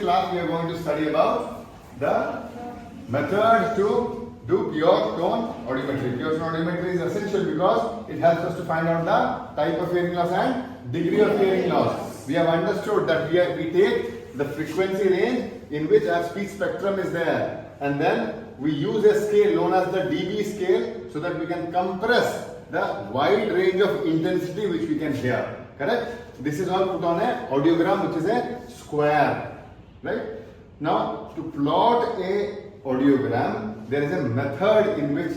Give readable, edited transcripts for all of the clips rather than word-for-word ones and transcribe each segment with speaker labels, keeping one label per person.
Speaker 1: Class we are going to study about the method to do pure tone audiometry. Pure tone audiometry is essential because it helps us to find out the type of hearing loss and degree of hearing loss. We have understood that we take the frequency range in which our speech spectrum is there, and then we use a scale known as the dB scale so that we can compress the wide range of intensity which we can hear. Correct? This is all put on a audiogram which is a square. Right? Now, to plot a audiogram, there is a method in which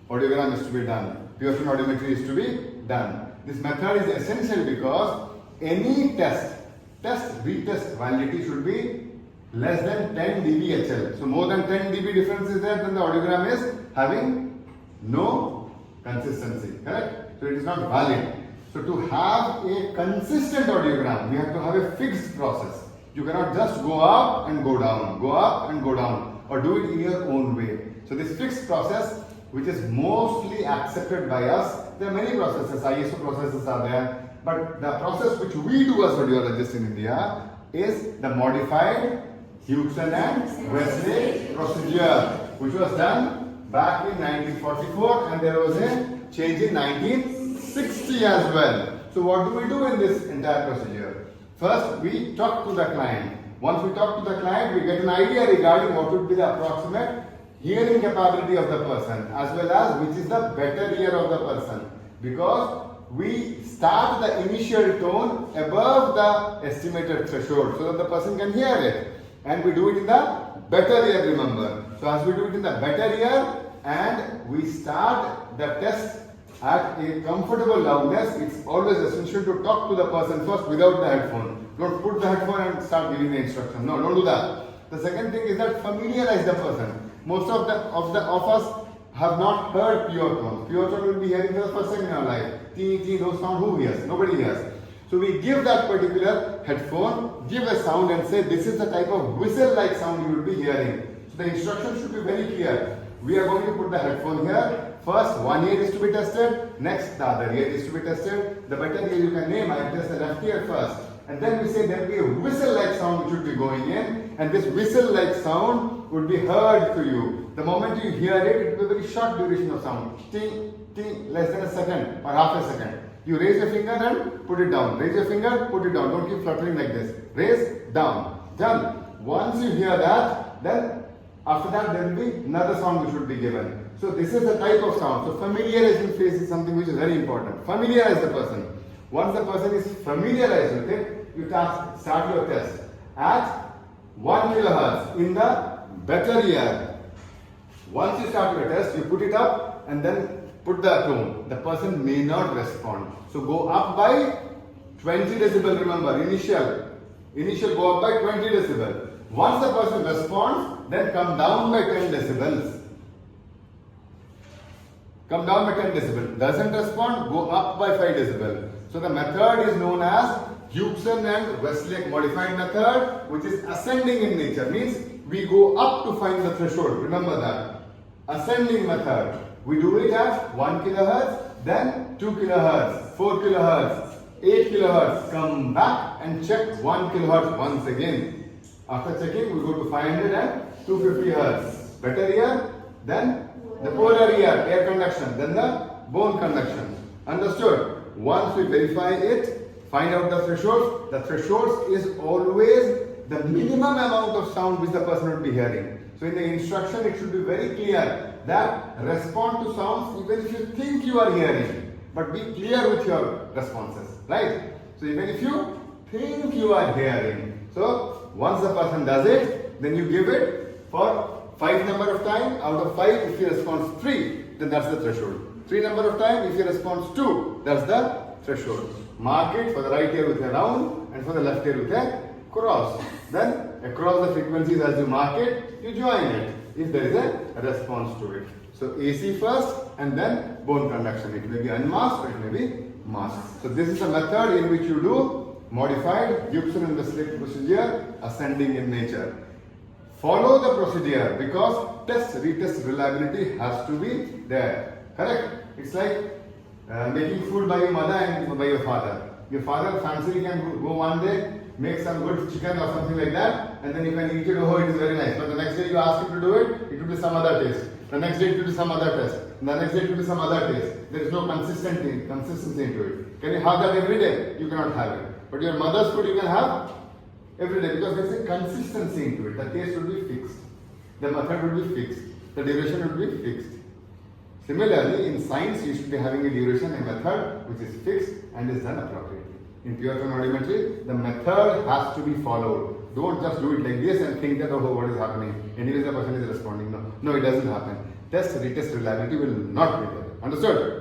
Speaker 1: audiogram is to be done. Pure tone audiometry is to be done. This method is essential because any retest validity should be less than 10 dB HL. So more than 10 dB difference is there, then the audiogram is having no consistency. Correct? So it is not valid. So to have a consistent audiogram, we have to have a fixed process. You cannot just go up and go down, go up and go down, or do it in your own way. So this fixed process, which is mostly accepted by us, there are many processes, ISO processes are there, but the process which we do as audiologists in India is the modified Hutson and Weslake procedure, which was done back in 1944, and there was a change in 1960 as well. So what do we do in this entire procedure? First, we talk to the client. Once we talk to the client, we get an idea regarding what would be the approximate hearing capability of the person, as well as which is the better ear of the person. Because we start the initial tone above the estimated threshold so that the person can hear it. And we do it in the better ear, remember. So as we do it in the better ear and we start the test at a comfortable loudness, it's always essential to talk to the person first without the headphone. Don't put the headphone and start giving the instruction. No, don't do that. The second thing is that familiarize the person. Most of us have not heard pure tone. Pure tone will be hearing for the first time in our life. Tee, those sound, who hears? Nobody hears. So we give that particular headphone, give a sound and say this is the type of whistle-like sound you will be hearing. So the instruction should be very clear. We are going to put the headphone here. First, one ear is to be tested. Next, the other ear is to be tested. The better ear you can name, I test the left ear first. And then we say there will be a whistle-like sound which would be going in. And this whistle-like sound would be heard to you. The moment you hear it, it will be a very short duration of sound. Ting, ting, less than a second or half a second. You raise your finger and put it down. Raise your finger, put it down. Don't keep fluttering like this. Raise, down. Done. Once you hear that, then after that there will be another sound which would be given. So this is the type of sound. So familiarizing face is something which is very important. Familiarize the person. Once the person is familiarized with it, you start your test at 1 kHz in the better ear. Once you start your test, you put it up and then put the tone. The person may not respond. So go up by 20 decibel, remember, initial go up by 20 decibel. Once the person responds, then come down by 10 decibels. Come down by 10 decibel. Doesn't respond, go up by 5 decibel. So the method is known as Hutson and Weslake modified method, which is ascending in nature. Means we go up to find the threshold. Remember that. Ascending method. We do it at 1 kHz, then 2 kHz, 4 kHz, 8 kHz. Come back and check 1 kHz once again. After checking, we go to 500 and 250 Hz. Better ear, then the polar ear, air conduction, then the bone conduction. Understood? Once we verify it, find out the thresholds. The thresholds is always the minimum amount of sound which the person will be hearing. So in the instruction, it should be very clear that respond to sounds even if you think you are hearing. But be clear with your responses. Right? So even if you think you are hearing. So once the person does it, then you give it for 5 number of time. Out of 5, if he responds 3, then that's the threshold. 3 number of time, if he responds 2, that's the threshold. Mark it for the right ear with a round and for the left ear with a cross. Then across the frequencies as you mark it, you join it if there is a response to it. So AC first and then bone conduction. It may be unmasked or it may be masked. So this is a method in which you do modified Hutson and Weslake procedure, ascending in nature. Follow the procedure because retest reliability has to be there. Correct? It's like making food by your mother and by your father. Your father fancily can go one day make some good chicken or something like that, and then you can eat it. Oh, it is very nice. But the next day you ask him to do it, it will be some other taste. The next day it will be some other taste. And the next day it will be some other taste. There is no consistency into it. Can you have that every day? You cannot have it. But your mother's food you can have every day because there is a consistency into it. The taste will be fixed. The method will be fixed. The duration will be fixed. Similarly, in science, you should be having a duration, a method which is fixed and is done appropriately. In pure tone audiometry, the method has to be followed. Don't just do it like this and think that, oh, what is happening? Anyways, the person is responding. No, it doesn't happen. Test, retest, reliability will not be there. Understood?